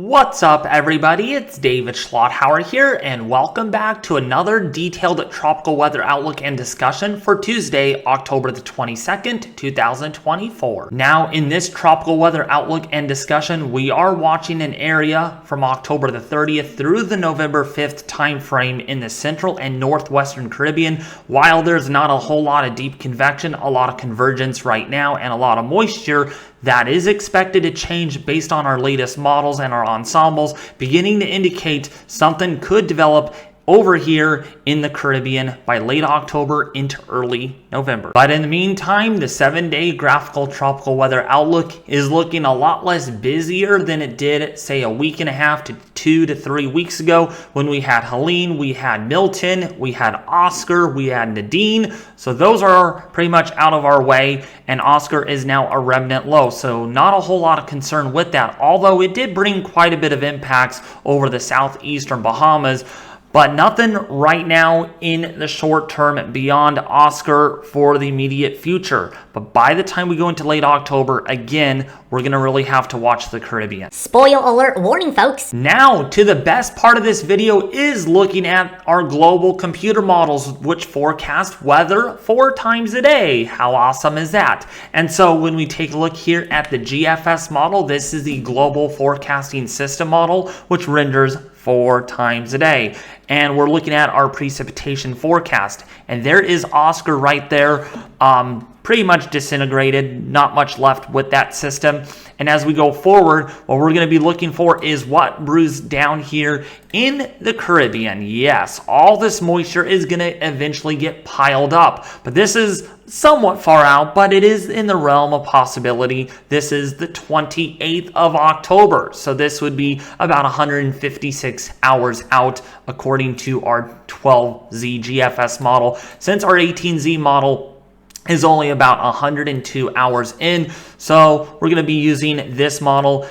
What's up, everybody? It's David Schlotthauer here, and welcome back to another detailed tropical weather outlook and discussion for Tuesday, October the 22nd, 2024. Now, in this tropical weather outlook and discussion, we are watching an area from October the 30th through the November 5th time frame in the central and northwestern Caribbean. While there's not a whole lot of deep convection, a lot of convergence right now, and a lot of moisture, that is expected to change based on our latest models and our ensembles, beginning to indicate something could develop over here in the Caribbean by late October into early November. But in the meantime, the 7-day graphical tropical weather outlook is looking a lot less busier than it did, say, a week and a half to 2 to 3 weeks ago when we had Helene, we had Milton, we had Oscar, we had Nadine. So those are pretty much out of our way, and Oscar is now a remnant low. So not a whole lot of concern with that, although it did bring quite a bit of impacts over the southeastern Bahamas. But nothing right now in the short term beyond Oscar for the immediate future. But by the time we go into late October, again, we're going to really have to watch the Caribbean. Spoil alert warning, folks. Now, to the best part of this video is looking at our global computer models, which forecast weather 4 times a day. How awesome is that? And so when we take a look here at the GFS model, this is the Global Forecasting System model, which renders 4 times a day. And we're looking at our precipitation forecast. And there is Oscar right there, pretty much disintegrated, not much left with that system. And as we go forward, what we're going to be looking for is what brews down here in the Caribbean. Yes, all this moisture is going to eventually get piled up. But this is somewhat far out, but it is in the realm of possibility. This is the 28th of October. So this would be about 156 hours out according to our 12Z GFS model. Since our 18Z model is only about 102 hours in, so we're going to be using this model,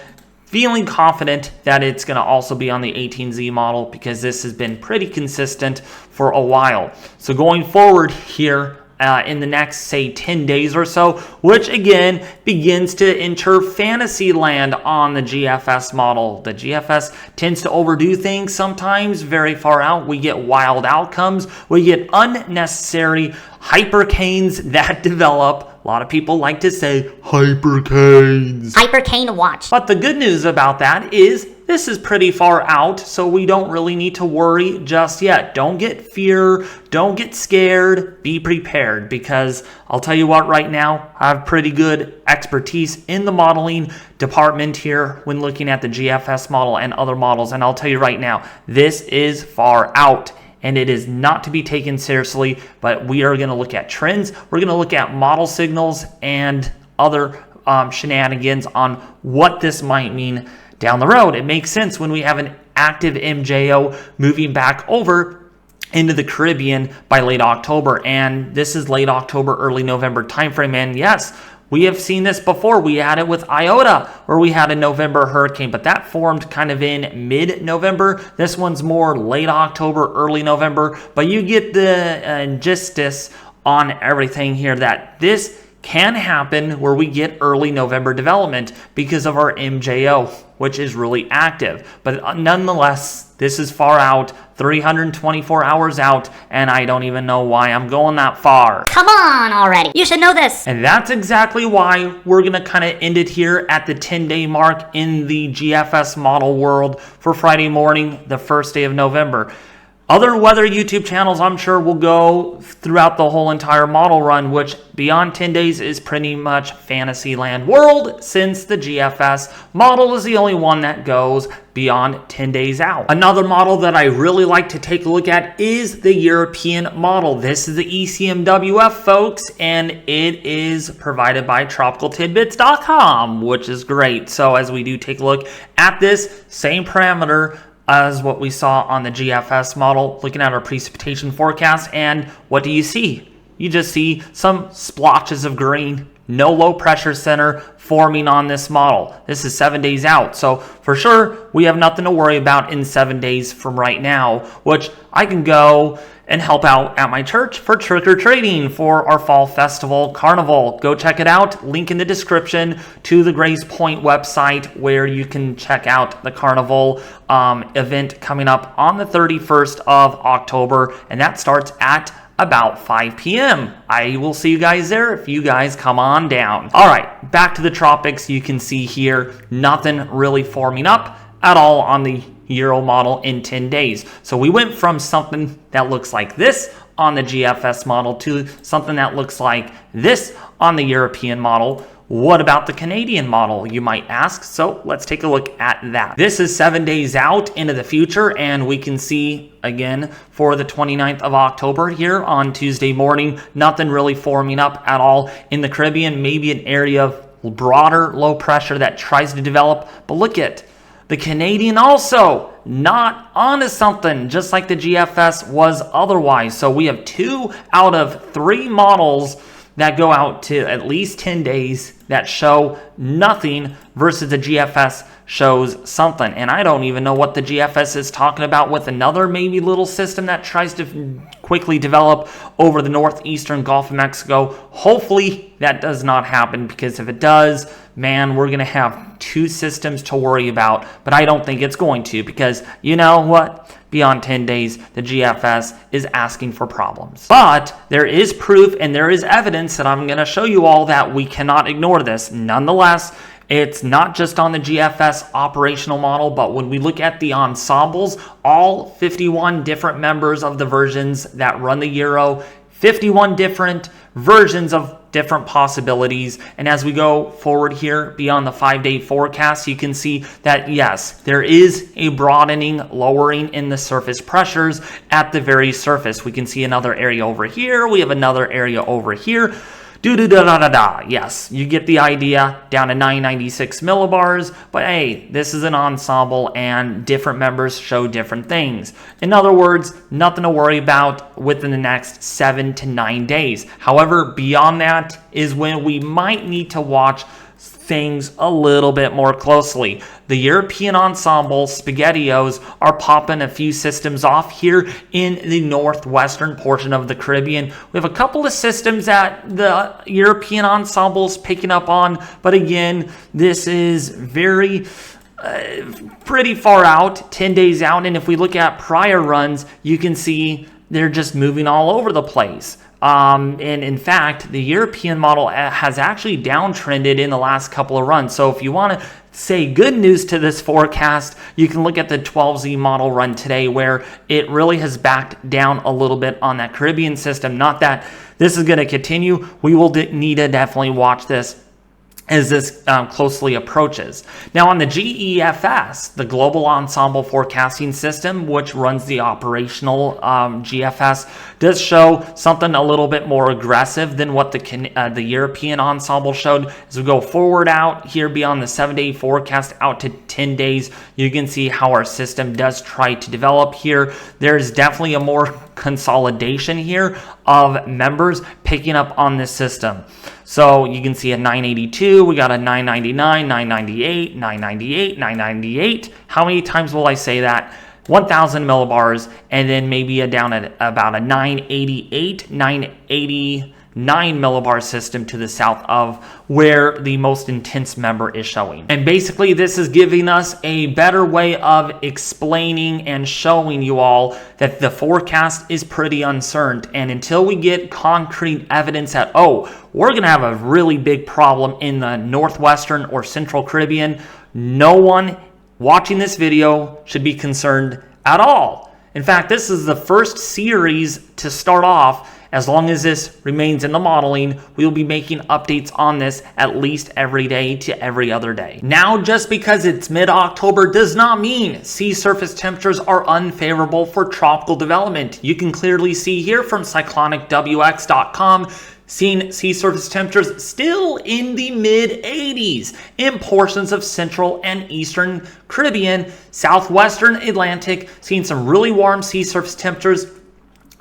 feeling confident that it's going to also be on the 18Z model because this has been pretty consistent for a while. So going forward here, in the next, say, 10 days or so, which again begins to enter fantasy land on the GFS model. The GFS tends to overdo things sometimes very far out. We get wild outcomes. We get unnecessary hypercanes that develop. A lot of people like to say hypercanes. Hypercane watch. But the good news about that is this is pretty far out, so we don't really need to worry just yet. Don't get fear, don't get scared, be prepared, because I'll tell you what, right now, I have pretty good expertise in the modeling department here when looking at the GFS model and other models, and I'll tell you right now, this is far out. And it is not to be taken seriously, but we are going to look at trends. We're going to look at model signals and other shenanigans on what this might mean down the road. It makes sense when we have an active MJO moving back over into the Caribbean by late October. And this is late October, early November timeframe. And yes, we have seen this before. We had it with Iota, where we had a November hurricane, but that formed kind of in mid-November. This one's more late October, early November, but you get the gist on everything here that this can happen where we get early November development because of our MJO, which is really active. But nonetheless, this is far out, 324 hours out, and I don't even know why I'm going that far. Come on already. You should know this. And that's exactly why we're going to kind of end it here at the 10-day mark in the GFS model world for Friday morning, the first day of November. Other weather YouTube channels, I'm sure, will go throughout the whole entire model run, which beyond 10 days is pretty much Fantasyland world, since the GFS model is the only one that goes beyond 10 days out. Another model that I really like to take a look at is the European model. This is the ECMWF, folks, and it is provided by tropicaltidbits.com, which is great. So as we do take a look at this same parameter as what we saw on the GFS model, looking at our precipitation forecast, and what do you see? You just see some splotches of green. no low pressure center forming on this model. This is 7 days out. So for sure, we have nothing to worry about in 7 days from right now, which I can go and help out at my church for trick-or-treating for our fall festival carnival. Go check it out. Link in the description to the Grace Point website where you can check out the carnival event coming up on the 31st of October, and that starts at about 5 p.m. I will see you guys there if you guys come on down. All right, back to the tropics. You can see here, nothing really forming up at all on the Euro model in 10 days. So we went from something that looks like this on the GFS model to something that looks like this on the European model. What about the Canadian model, you might ask? So let's take a look at that. This is 7 days out into the future, and we can see again for the 29th of October here on Tuesday morning, nothing really forming up at all in the Caribbean, maybe an area of broader low pressure that tries to develop. But look at the Canadian also not onto something, just like the GFS was otherwise. So we have 2 out of 3 models that go out to at least 10 days that show nothing versus the GFS shows something. And I don't even know what the GFS is talking about with another maybe little system that tries to quickly develop over the northeastern Gulf of Mexico. Hopefully that does not happen, because if it does, man, we're going to have 2 systems to worry about. But I don't think it's going to, because you know what? Beyond 10 days, the GFS is asking for problems. But there is proof and there is evidence that I'm going to show you all that we cannot ignore this. Nonetheless, it's not just on the GFS operational model, but when we look at the ensembles, all 51 different members of the versions that run the Euro, 51 different versions of different possibilities. And as we go forward here beyond the 5-day forecast, you can see that yes, there is a broadening, lowering in the surface pressures at the very surface. We can see another area over here. We have another area over here. Yes, you get the idea, down to 996 millibars, but hey, this is an ensemble and different members show different things. In other words, nothing to worry about within the next 7 to 9 days. However, beyond that is when we might need to watch things a little bit more closely. The European ensemble SpaghettiOs are popping a few systems off here in the northwestern portion of the Caribbean. We have a couple of systems that the European ensemble's picking up on, but again, this is very pretty far out, 10 days out, and if we look at prior runs, you can see they're just moving all over the place. And in fact, the European model has actually downtrended in the last couple of runs. So if you want to say good news to this forecast, you can look at the 12Z model run today, where it really has backed down a little bit on that Caribbean system. Not that this is going to continue. We will need to definitely watch this as this closely approaches. Now on the GEFS, the Global Ensemble Forecasting System, which runs the operational GFS, does show something a little bit more aggressive than what the European ensemble showed. As we go forward out here beyond the 7-day forecast out to 10 days, you can see how our system does try to develop here. There's definitely a more consolidation here of members picking up on this system. So you can see a 982, we got a 999, 998, 998, 998. How many times will I say that? 1,000 millibars, and then maybe down at about a 988, 989 millibar system to the south of where the most intense member is showing. And basically this is giving us a better way of explaining and showing you all that the forecast is pretty uncertain. And until we get concrete evidence that, oh, we're going to have a really big problem in the northwestern or central Caribbean, no one watching this video should be concerned at all. In fact, this is the first series to start off. As long as this remains in the modeling, we will be making updates on this at least every day to every other day. Now, just because it's mid-October does not mean sea surface temperatures are unfavorable for tropical development. You can clearly see here from cyclonicwx.com, seeing sea surface temperatures still in the mid-80s in portions of central and eastern Caribbean, southwestern Atlantic, seeing some really warm sea surface temperatures.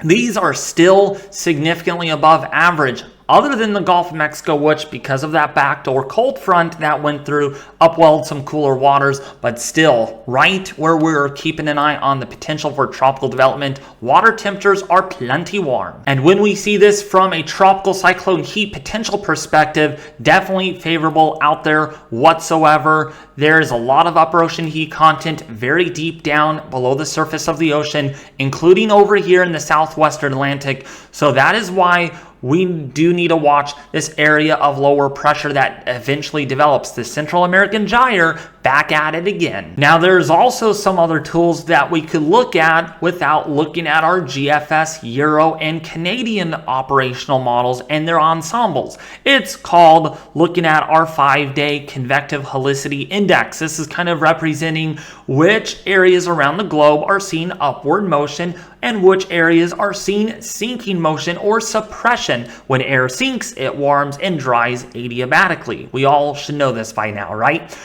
These are still significantly above average other than the Gulf of Mexico, which because of that backdoor cold front that went through, upwelled some cooler waters, but still right where we're keeping an eye on the potential for tropical development, water temperatures are plenty warm. And when we see this from a tropical cyclone heat potential perspective, definitely favorable out there whatsoever. There's a lot of upper ocean heat content very deep down below the surface of the ocean, including over here in the southwestern Atlantic. So that is why we do need to watch this area of lower pressure that eventually develops, the Central American gyre, back at it again. Now, there's also some other tools that we could look at without looking at our GFS, Euro, and Canadian operational models and their ensembles. It's called looking at our 5-day convective helicity index. This is kind of representing which areas around the globe are seeing upward motion and which areas are seeing sinking motion or suppression. When air sinks, it warms and dries adiabatically. We all should know this by now, right?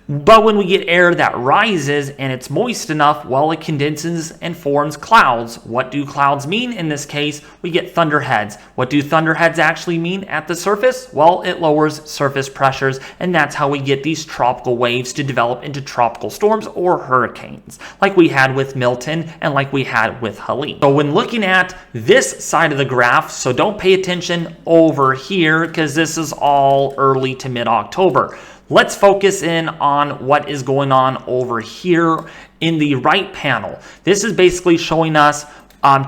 But when we get air that rises and it's moist enough, well, it condenses and forms clouds. What do clouds mean? In this case, we get thunderheads. What do thunderheads actually mean at the surface? Well, it lowers surface pressures, and that's how we get these tropical waves to develop into tropical storms or hurricanes, like we had with Milton and like we had with Helene. So when looking at this side of the graph, so don't pay attention over here because this is all early to mid-October. Let's focus in on what is going on over here in the right panel. This is basically showing us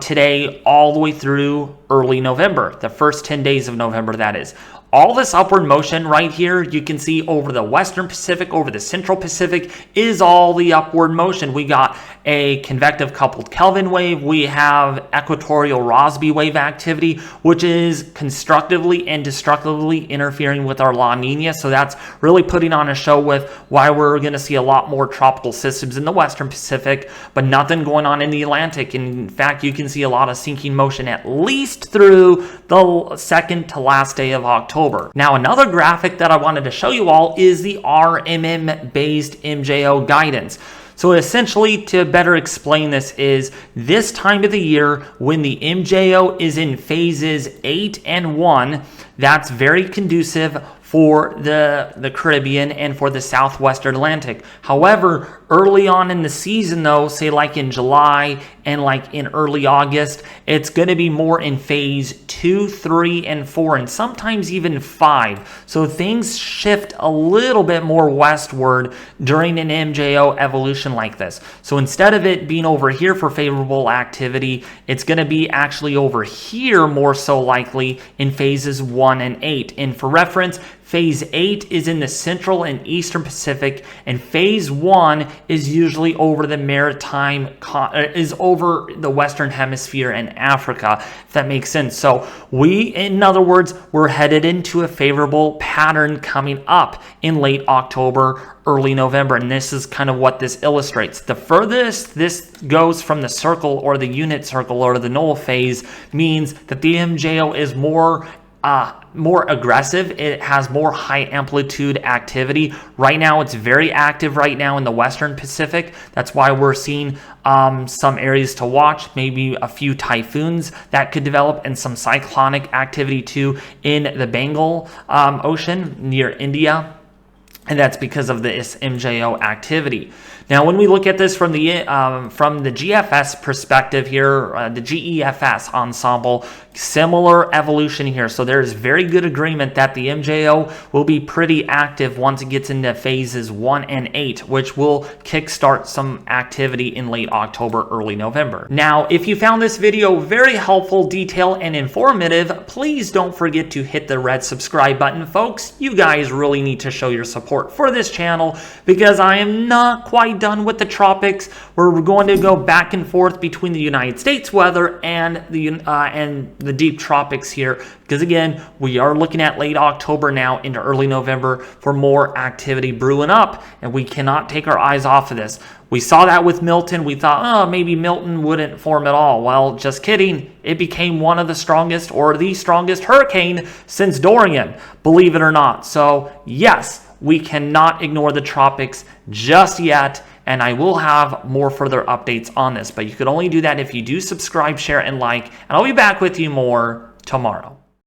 today all the way through early November, the first 10 days of November, that is. All this upward motion right here, you can see over the Western Pacific, over the Central Pacific, is all the upward motion. We got a convective coupled Kelvin wave. We have equatorial Rossby wave activity, which is constructively and destructively interfering with our La Nina. So that's really putting on a show with why we're going to see a lot more tropical systems in the Western Pacific, but nothing going on in the Atlantic. In fact, you can see a lot of sinking motion at least through the second to last day of October. Now, another graphic that I wanted to show you all is the RMM-based MJO guidance. So essentially, to better explain this, is this time of the year when the MJO is in phases 8 and 1, that's very conducive for the Caribbean and for the southwestern Atlantic. However, early on in the season though, say like in July and like in early August, it's going to be more in phase 2, 3, and 4, and sometimes even 5. So things shift a little bit more westward during an MJO evolution like this. So instead of it being over here for favorable activity, it's going to be actually over here more so likely in phases 1 and 8. And for reference, Phase 8 is in the Central and Eastern Pacific, and Phase 1 is usually over the is over the Western Hemisphere and Africa, if that makes sense. So in other words, we're headed into a favorable pattern coming up in late October, early November, and this is kind of what this illustrates. The furthest this goes from the circle or the unit circle or the null phase means that the MJO is more aggressive. It has more high amplitude activity. Right now, it's very active right now in the Western Pacific. That's why we're seeing some areas to watch, maybe a few typhoons that could develop, and some cyclonic activity too in the Bengal Ocean near India. And that's because of this MJO activity. Now, when we look at this from the GFS perspective here, the GEFS ensemble, similar evolution here. So there's very good agreement that the MJO will be pretty active once it gets into phases 1 and 8, which will kickstart some activity in late October, early November. Now, if you found this video very helpful, detailed, and informative, please don't forget to hit the red subscribe button, folks. You guys really need to show your support for this channel because I am not quite done with the tropics. We're going to go back and forth between the United States weather and the deep tropics here, because again, we are looking at late October now into early November for more activity brewing up, and we cannot take our eyes off of this. We saw that with Milton. We thought, oh, maybe Milton wouldn't form at all. Well, just kidding. It became one of the strongest or the strongest hurricane since Dorian, believe it or not. So yes, we cannot ignore the tropics just yet, and I will have more further updates on this, but you can only do that if you do subscribe, share, and like, and I'll be back with you more tomorrow.